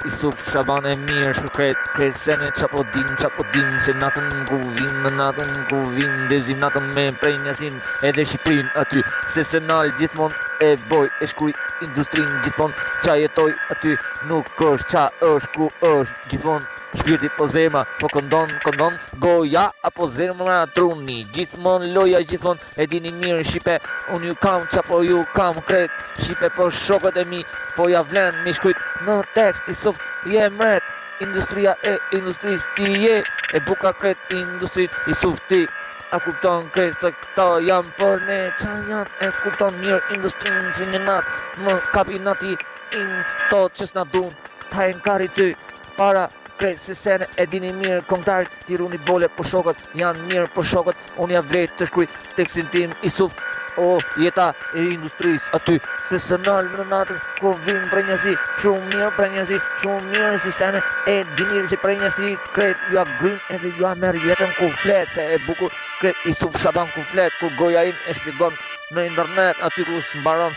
Isuf Shaban e mirë shkret sene qapo din se natën ku vin dezim natën me prenjasin edhe Shqiprin aty se senal gjithmon e boj e shkruj industrin gjithmon qa jetoj aty nuk është qa është ku është gjithmon shpirti po zemra po këndon goja apo zemra truni gjithmon loja gjithmon e dini mirë Shqipe unë ju kam qapo ju kam kret Shqipe po shokët e mi po ja vlen mi shkujt në tekst Isuf je mret industria e industris ti je e buka kret industrit Isuf ti a kupton kret se këta jam për ne qa janë e kupton mirë industrin si një nat më kapi nati in to që s'na dun ta e nkari ty para kret se sene e dini mirë kontari ti runi bole po shokët janë mirë po shokët unë ja vret të shkruj tekstin tim Isuf o jeta e industris aty se senal në natën ku vin prenjasi shumë mirë si sene e dini që prenjasi kret ju a gryn edhe ju a merr jetën ku flet se e bukur kret Isuf Shaban ku flet ku goja im e shpjegon në internet aty ku s'mbaron